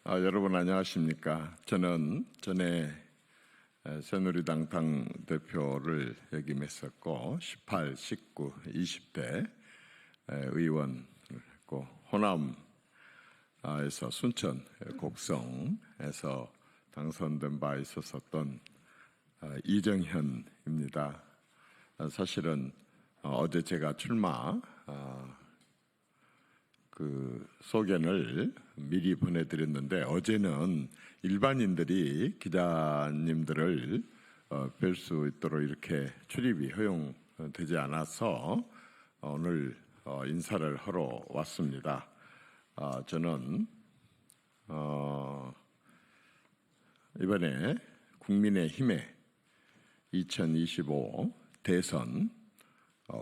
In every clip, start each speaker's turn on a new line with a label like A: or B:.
A: 여러분 안녕하십니까? 저는 전에 새누리당 당대표를 역임했었고 18, 19, 20대 의원을 했고 호남에서 순천 곡성에서 당선된 바 있었던 이정현입니다. 사실은 어제 제가 출마 소견을 미리 보내드렸는데 어제는 일반인들이 기자님들을 뵐 수 있도록 이렇게 출입이 허용되지 않아서 오늘 인사를 하러 왔습니다. 저는 이번에 국민의힘의 2025 대선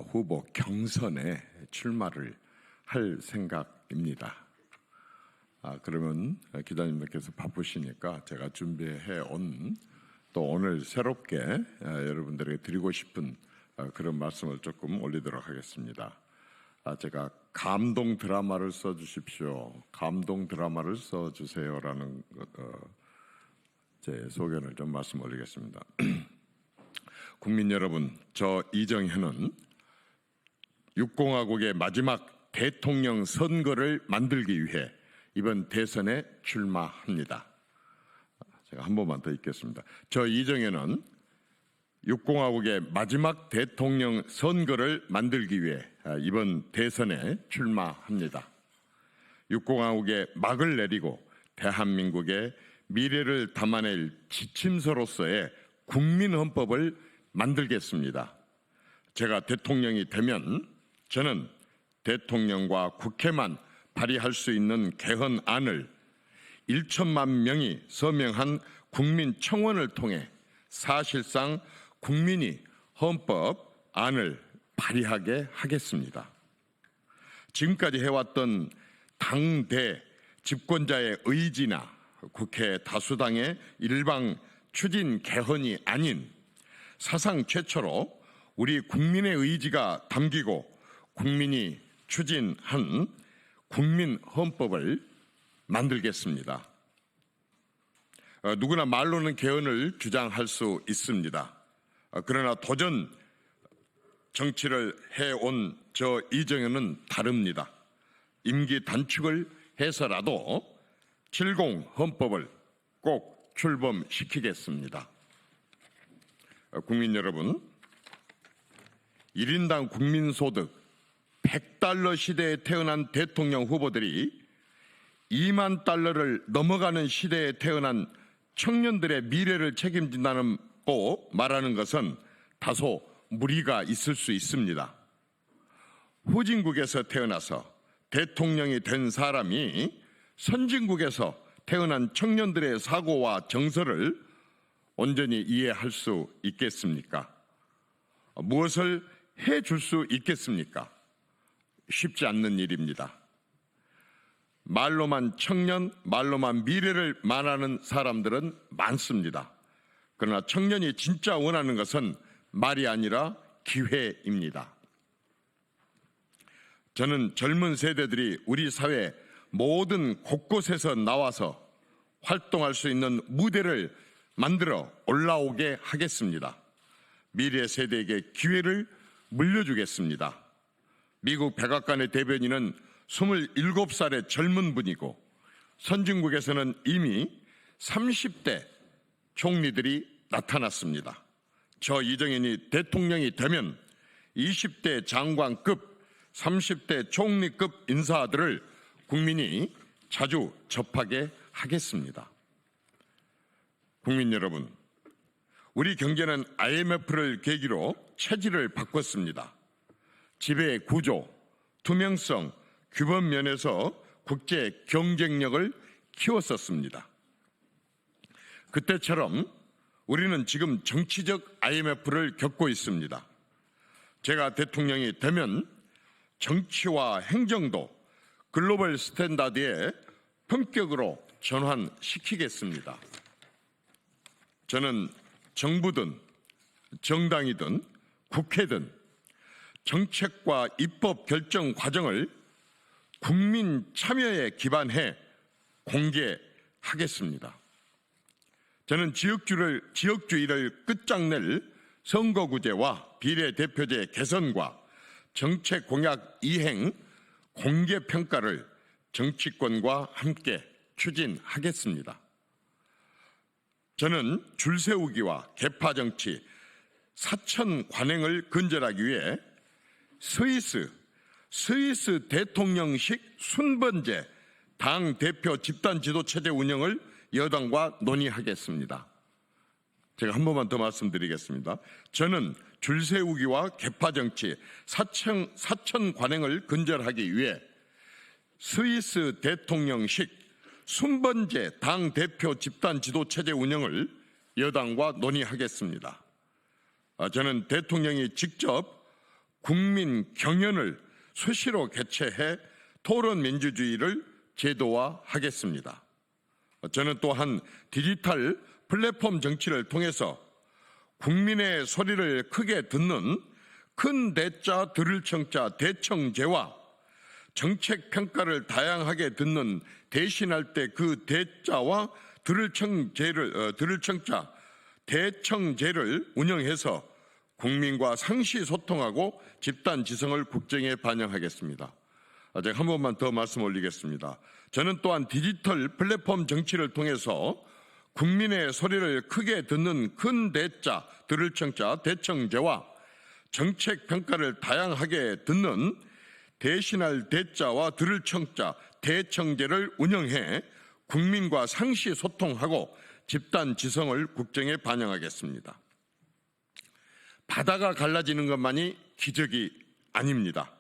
A: 후보 경선에 출마를 할 생각입니다. 그러면 기자님들께서 바쁘시니까 제가 준비해 온 또 오늘 새롭게 여러분들에게 드리고 싶은 그런 말씀을 조금 올리도록 하겠습니다. 제가 감동 드라마를 써주십시오. 감동 드라마를 써주세요라는 제 소견을 좀 말씀 올리겠습니다. 국민 여러분, 저 이정현은 6공화국의 마지막 대통령 선거를 만들기 위해 이번 대선에 출마합니다. 제가 한 번만 더 읽겠습니다. 저 이정현은 6공화국의 마지막 대통령 선거를 만들기 위해 이번 대선에 출마합니다. 6공화국의 막을 내리고 대한민국의 미래를 담아낼 지침서로서의 국민헌법을 만들겠습니다. 제가 대통령이 되면 저는 대통령과 국회만 발의할 수 있는 개헌안을 1천만 명이 서명한 국민청원을 통해 사실상 국민이 헌법안을 발의하게 하겠습니다. 지금까지 해왔던 당대 집권자의 의지나 국회 다수당의 일방 추진 개헌이 아닌 사상 최초로 우리 국민의 의지가 담기고 국민이 추진한 국민 헌법을 만들겠습니다. 누구나 말로는 개헌을 주장할 수 있습니다. 그러나 도전 정치를 해온 저 이정현은 다릅니다. 임기 단축을 해서라도 70 헌법을 꼭 출범시키겠습니다. 국민 여러분, 1인당 국민소득 100달러 시대에 태어난 대통령 후보들이 2만 달러를 넘어가는 시대에 태어난 청년들의 미래를 책임진다고 말하는 것은 다소 무리가 있을 수 있습니다. 후진국에서 태어나서 대통령이 된 사람이 선진국에서 태어난 청년들의 사고와 정서를 온전히 이해할 수 있겠습니까? 무엇을 해줄 수 있겠습니까? 쉽지 않는 일입니다. 말로만 청년, 말로만 미래를 말하는 사람들은 많습니다. 그러나 청년이 진짜 원하는 것은 말이 아니라 기회입니다. 저는 젊은 세대들이 우리 사회 모든 곳곳에서 나와서 활동할 수 있는 무대를 만들어 올라오게 하겠습니다. 미래 세대에게 기회를 물려주겠습니다. 미국 백악관의 대변인은 27살의 젊은 분이고 선진국에서는 이미 30대 총리들이 나타났습니다. 저 이정현이 대통령이 되면 20대 장관급, 30대 총리급 인사들을 국민이 자주 접하게 하겠습니다. 국민 여러분, 우리 경제는 IMF를 계기로 체질을 바꿨습니다. 지배 구조, 투명성, 규범 면에서 국제 경쟁력을 키웠었습니다. 그때처럼 우리는 지금 정치적 IMF를 겪고 있습니다. 제가 대통령이 되면 정치와 행정도 글로벌 스탠다드에 품격으로 전환시키겠습니다. 저는 정부든 정당이든 국회든 정책과 입법 결정 과정을 국민 참여에 기반해 공개, 하겠습니다. 저는 지역주의를 끝장낼 선거구제와 비례대표제 개선과 정책 공약 이행 공개평가를 정치권과 함께 추진하겠습니다. 저는 줄세우기와 개파정치, 사천 관행을 근절하기 위해 스위스 대통령식 순번제 당대표 집단지도체제 운영을 여당과 논의하겠습니다. 제가 한 번만 더 말씀드리겠습니다. 저는 줄세우기와 개파정치, 사천 관행을 근절하기 위해 스위스 대통령식 순번제 당대표 집단지도체제 운영을 여당과 논의하겠습니다. 저는 대통령이 직접 국민 경연을 수시로 개최해 토론민주주의를 제도화하겠습니다. 저는 또한 디지털 플랫폼 정치를 통해서 국민의 소리를 크게 듣는 큰 대자 들을 청자 대청제와 정책 평가를 다양하게 듣는 대신할 때 그 대자와 들을 청자 대청제를 운영해서 국민과 상시 소통하고 집단 지성을 국정에 반영하겠습니다. 제가 한 번만 더 말씀 올리겠습니다. 저는 또한 디지털 플랫폼 정치를 통해서 국민의 소리를 크게 듣는 큰 대자 들을 청자 대청제와 정책 평가를 다양하게 듣는 대신할 대자와 들을 청자 대청제를 운영해 국민과 상시 소통하고 집단 지성을 국정에 반영하겠습니다. 바다가 갈라지는 것만이 기적이 아닙니다.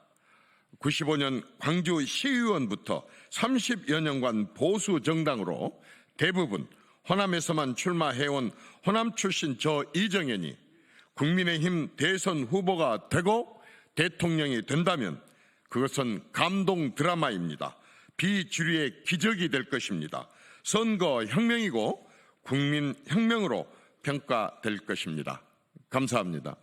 A: 95년 광주 시의원부터 30여 년간 보수 정당으로 대부분 호남에서만 출마해온 호남 출신 저 이정현이 국민의힘 대선 후보가 되고 대통령이 된다면 그것은 감동 드라마입니다. 비주류의 기적이 될 것입니다. 선거 혁명이고 국민 혁명으로 평가될 것입니다. 감사합니다.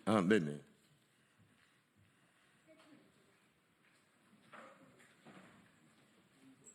A: 네네.